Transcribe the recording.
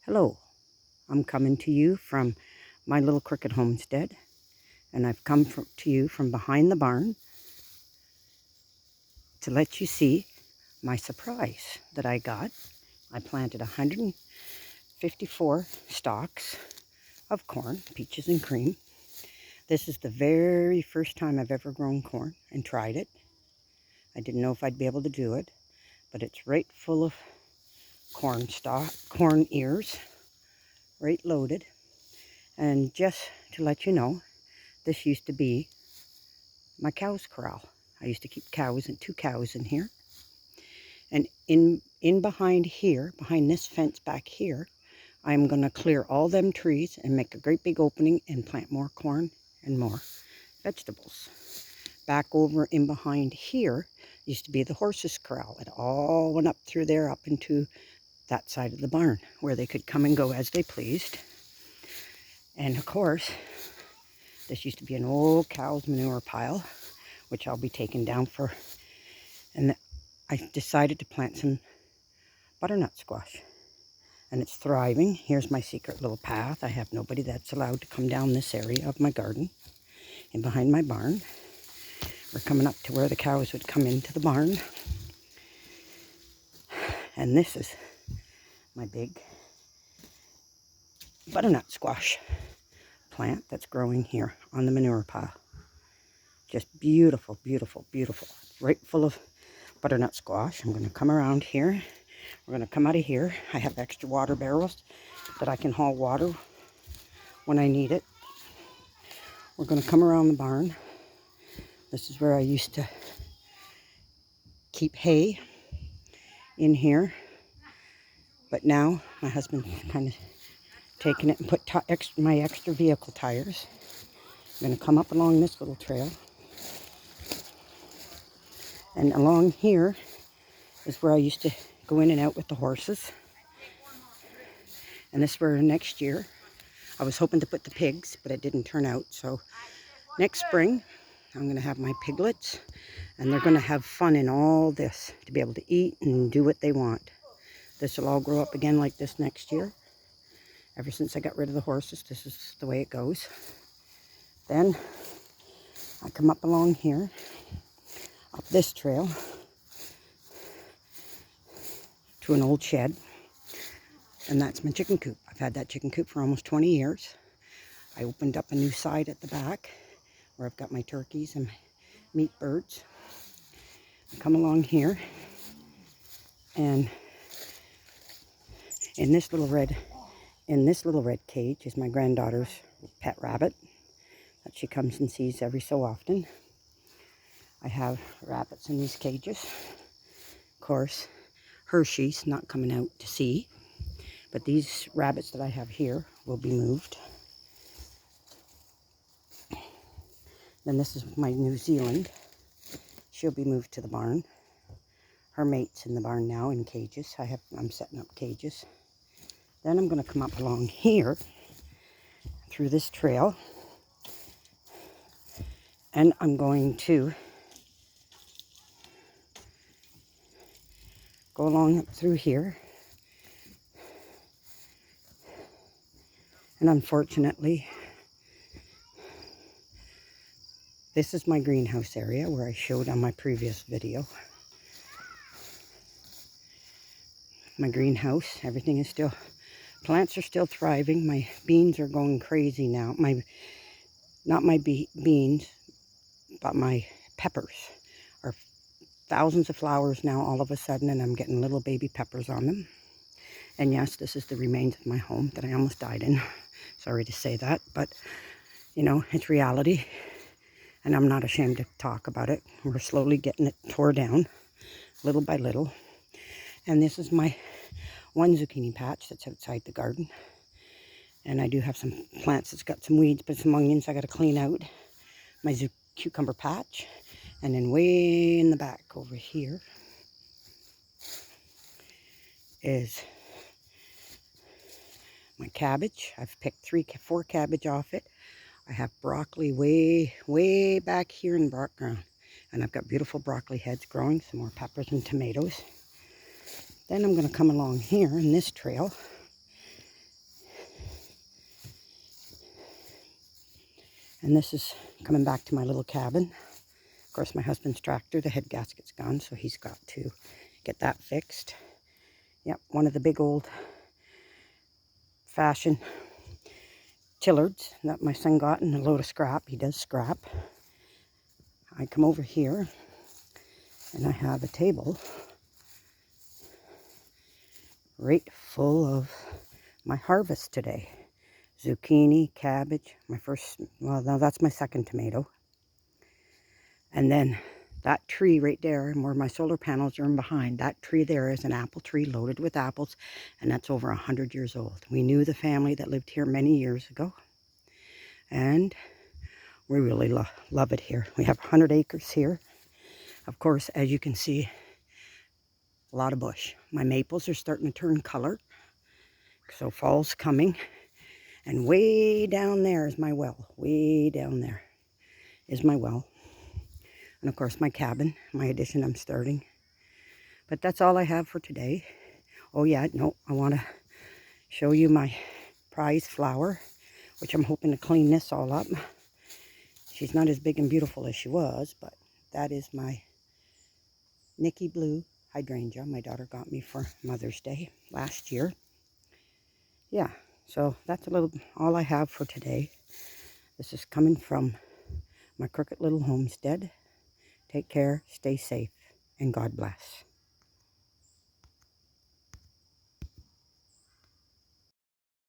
Hello, I'm coming to you from my little cricket homestead, and I've come to you from behind the barn to let you see my surprise that I got. I planted 154 stalks of corn, peaches and cream. This is the very first time I've ever grown corn and tried it. I didn't know if I'd be able to do it, but it's right full of corn ears, right loaded. And just to let you know, this used to be my cow's corral. I used to keep cows and 2 cows in here. And in behind here, behind this fence back here, I'm going to clear all them trees and make a great big opening and plant more corn and more vegetables. Back over in behind here used to be the horses' corral. It all went up through there, up into that side of the barn, where they could come and go as they pleased. And of course, this used to be an old cow's manure pile, which I'll be taking down for, and I decided to plant some butternut squash, and it's thriving. Here's my secret little path. I have nobody that's allowed to come down this area of my garden and behind my barn. We're coming up to where the cows would come into the barn, and this is my big butternut squash plant that's growing here on the manure pile. Just beautiful, beautiful, beautiful. Right full of butternut squash. I'm going to come around here. We're going to come out of here. I have extra water barrels that I can haul water when I need it. We're going to come around the barn. This is where I used to keep hay in here. But now my husband's kind of taken it and put my extra vehicle tires. I'm going to come up along this little trail. And along here is where I used to go in and out with the horses. And this is where next year, I was hoping to put the pigs, but it didn't turn out. So next spring, I'm going to have my piglets, and they're going to have fun in all this, to be able to eat and do what they want. This will all grow up again like this next year. Ever since I got rid of the horses, this is the way it goes. Then I come up along here, up this trail, to an old shed, and that's my chicken coop. I've had that chicken coop for almost 20 years. I opened up a new side at the back where I've got my turkeys and my meat birds. I come along here, and in this little red cage is my granddaughter's pet rabbit that she comes and sees every so often. I have rabbits in these cages. Of course, Hershey's not coming out to see, but these rabbits that I have here will be moved. Then this is my New Zealand. She'll be moved to the barn. Her mate's in the barn now in cages. I'm setting up cages. Then I'm going to come up along here through this trail, and I'm going to go along up through here. And unfortunately, this is my greenhouse area where I showed on my previous video. My greenhouse, everything is still, plants are still thriving. My beans are going crazy now. Not my beans, but my peppers are thousands of flowers now all of a sudden, and I'm getting little baby peppers on them. And yes, this is the remains of my home that I almost died in. Sorry to say that, but you know, it's reality, and I'm not ashamed to talk about it. We're slowly getting it tore down, little by little. And this is my one zucchini patch that's outside the garden. And I do have some plants that's got some weeds, but some onions I got to clean out. My cucumber patch. And then way in the back over here is my cabbage. I've picked 4 cabbage off it. I have broccoli way back here in the background. And I've got beautiful broccoli heads growing, some more peppers and tomatoes. Then I'm going to come along here in this trail, And this is coming back to my little cabin. Of course, my husband's tractor, the head gasket's gone, so he's got to get that fixed. Yep, one of the big old fashion tillards that my son got in a load of scrap. He does scrap. I come over here and I have a table right full of my harvest today. Zucchini, cabbage, well, now that's my second tomato. And then that tree right there, and where my solar panels are in behind, that tree there is an apple tree loaded with apples, and that's over 100 years old. We knew the family that lived here many years ago, and we really love it here. We have 100 acres here. Of course, as you can see, a lot of bush. My maples are starting to turn color, so fall's coming. And way down there is my well. Way down there is my well. And of course my cabin, my addition I'm starting. But that's all I have for today. Oh yeah, no, I want to show you my prize flower, which I'm hoping to clean this all up. She's not as big and beautiful as she was, but that is my Nikki Blue hydrangea my daughter got me for Mother's Day last year. Yeah, so that's all I have for today. This is coming from my crooked little homestead. Take care, stay safe, and God bless.